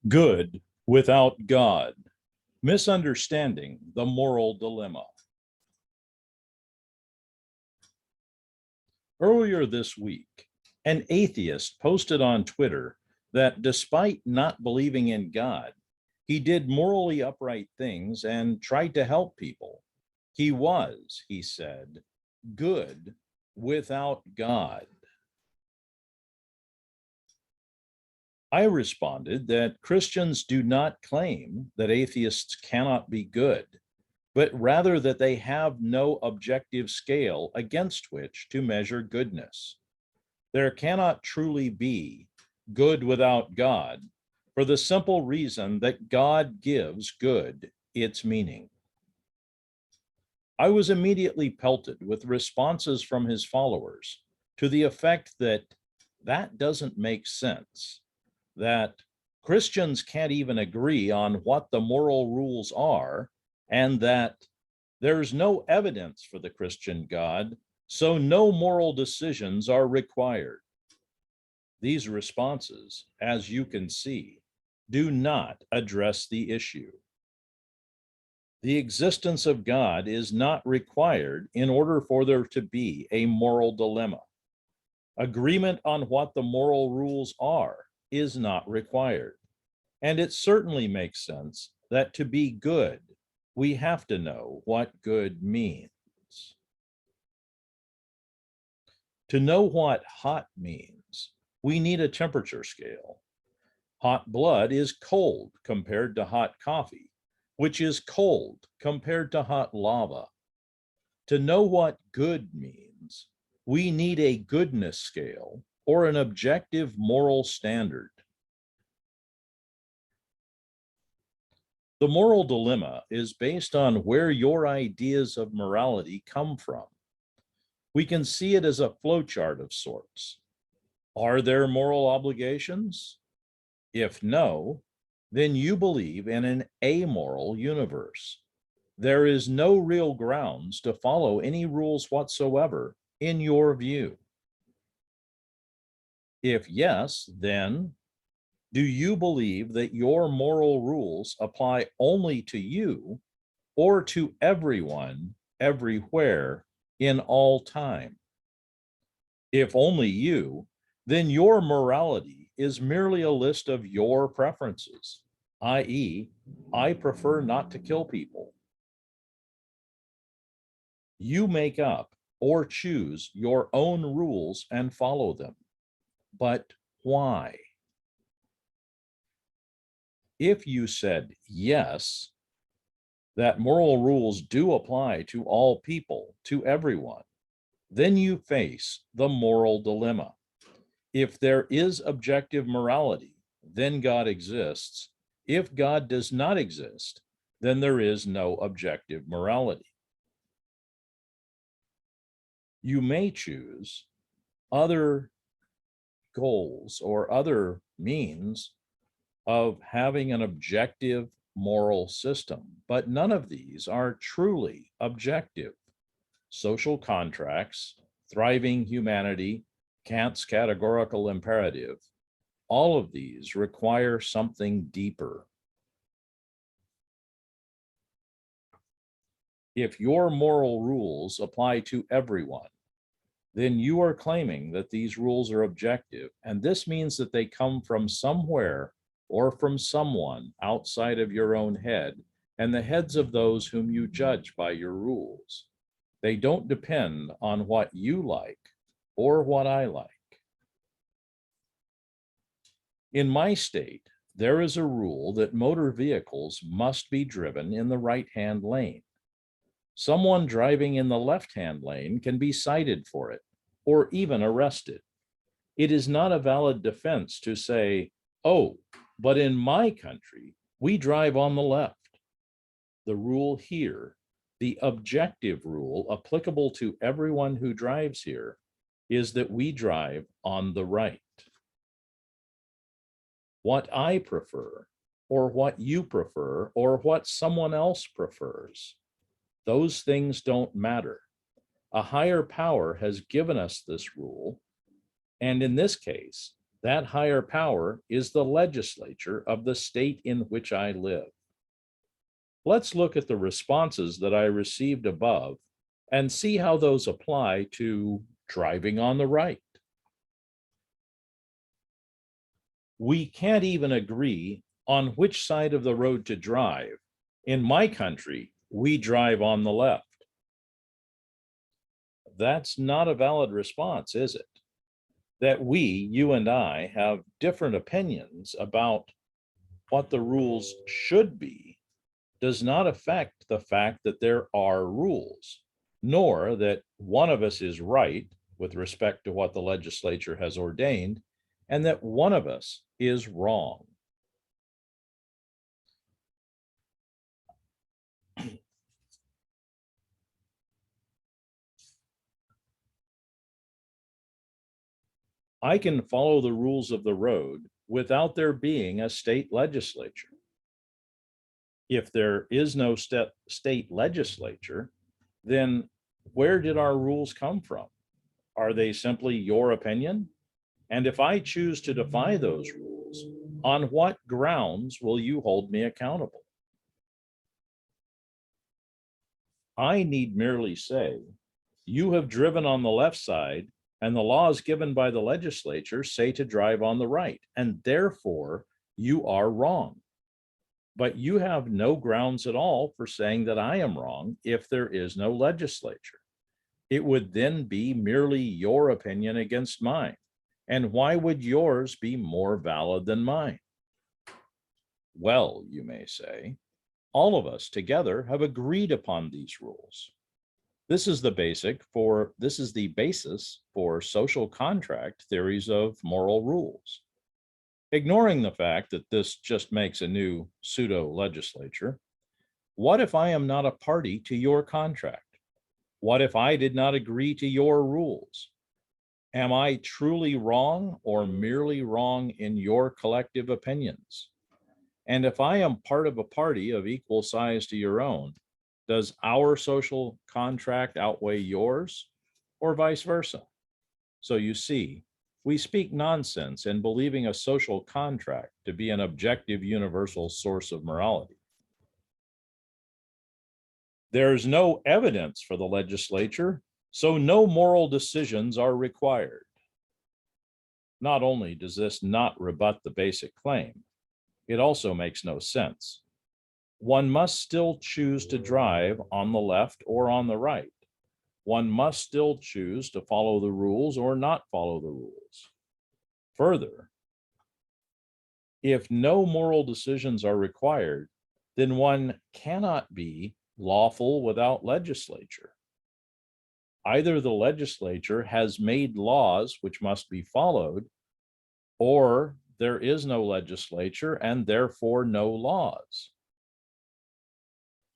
Good without God. Misunderstanding the moral dilemma. Earlier this week, an atheist posted on Twitter that despite not believing in God, he did morally upright things and tried to help people. He was, he said, good without God. I responded that Christians do not claim that atheists cannot be good, but rather that they have no objective scale against which to measure goodness. There cannot truly be good without God for the simple reason that God gives good its meaning. I was immediately pelted with responses from his followers to the effect that that doesn't make sense, that Christians can't even agree on what the moral rules are, and that there's no evidence for the Christian God, so no moral decisions are required. These responses, as you can see, do not address the issue. The existence of God is not required in order for there to be a moral dilemma. Agreement on what the moral rules are is not required. And it certainly makes sense that to be good, we have to know what good means. To know what hot means, we need a temperature scale. Hot blood is cold compared to hot coffee, which is cold compared to hot lava. To know what good means, we need a goodness scale or an objective moral standard. The moral dilemma is based on where your ideas of morality come from. We can see it as a flowchart of sorts. Are there moral obligations? If no, then you believe in an amoral universe. There is no real grounds to follow any rules whatsoever in your view. If yes, then do you believe that your moral rules apply only to you or to everyone, everywhere, in all time? If only you, then your morality is merely a list of your preferences, i.e., I prefer not to kill people. You make up or choose your own rules and follow them. But why? If you said yes, that moral rules do apply to all people, to everyone, then you face the moral dilemma. If there is objective morality, then God exists. If God does not exist, then there is no objective morality. You may choose other goals or other means of having an objective moral system, but none of these are truly objective. Social contracts, thriving humanity, Kant's categorical imperative, all of these require something deeper. If your moral rules apply to everyone, then you are claiming that these rules are objective, and this means that they come from somewhere or from someone outside of your own head and the heads of those whom you judge by your rules. They don't depend on what you like or what I like. In my state, there is a rule that motor vehicles must be driven in the right-hand lane. Someone driving in the left-hand lane can be cited for it or even arrested. It is not a valid defense to say, oh, but in my country, we drive on the left. The rule here, the objective rule applicable to everyone who drives here, is that we drive on the right. What I prefer, or what you prefer, or what someone else prefers, those things don't matter. A higher power has given us this rule, and in this case, That higher power is the legislature of the state in which I live. Let's look at the responses that I received above and see how those apply to driving on the right. We can't even agree on which side of the road to drive. In my country, we drive on the left. That's not a valid response, is it? That we, you and I, have different opinions about what the rules should be does not affect the fact that there are rules, nor that one of us is right with respect to what the legislature has ordained, and that one of us is wrong. I can follow the rules of the road without there being a state legislature. If there is no state legislature, then where did our rules come from? Are they simply your opinion? And if I choose to defy those rules, on what grounds will you hold me accountable? I need merely say, you have driven on the left side, and the laws given by the legislature say to drive on the right, and therefore you are wrong. But you have no grounds at all for saying that I am wrong if there is no legislature. It would then be merely your opinion against mine. And why would yours be more valid than mine? Well, you may say, all of us together have agreed upon these rules. This is the basis for social contract theories of moral rules. Ignoring the fact that this just makes a new pseudo legislature, what if I am not a party to your contract? What if I did not agree to your rules? Am I truly wrong or merely wrong in your collective opinions? And if I am part of a party of equal size to your own, does our social contract outweigh yours or vice versa? So you see, we speak nonsense in believing a social contract to be an objective universal source of morality. There's no evidence for the legislature, so no moral decisions are required. Not only does this not rebut the basic claim, it also makes no sense. One must still choose to drive on the left or on the right. One must still choose to follow the rules or not follow the rules. Further, if no moral decisions are required, then one cannot be lawful without legislature. Either the legislature has made laws which must be followed, or there is no legislature and therefore no laws.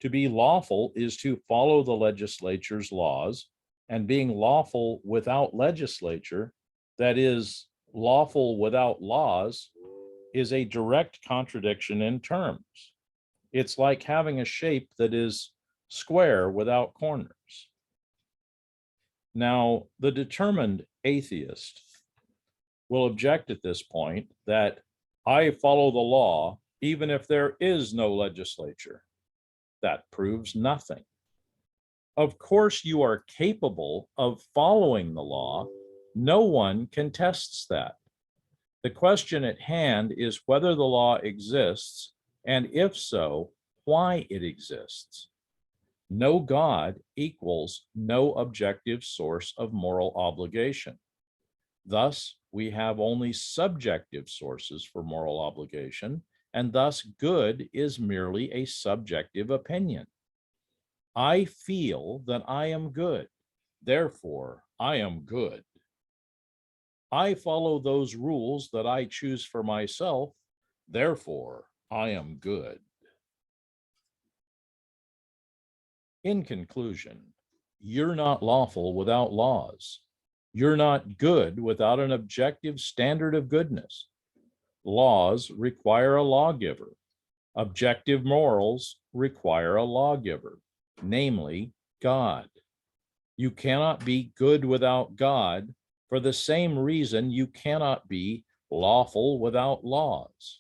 To be lawful is to follow the legislature's laws, and being lawful without legislature, that is, lawful without laws, is a direct contradiction in terms. It's like having a shape that is square without corners. Now, the determined atheist will object at this point that I follow the law even if there is no legislature. That proves nothing. Of course, you are capable of following the law. No one contests that. The question at hand is whether the law exists, and if so, why it exists. No God equals no objective source of moral obligation. Thus, we have only subjective sources for moral obligation, and thus good is merely a subjective opinion. I feel that I am good, therefore I am good. I follow those rules that I choose for myself, therefore I am good. In conclusion, you're not lawful without laws. You're not good without an objective standard of goodness. Laws require a lawgiver. Objective morals require a lawgiver, namely God. You cannot be good without God for the same reason you cannot be lawful without laws.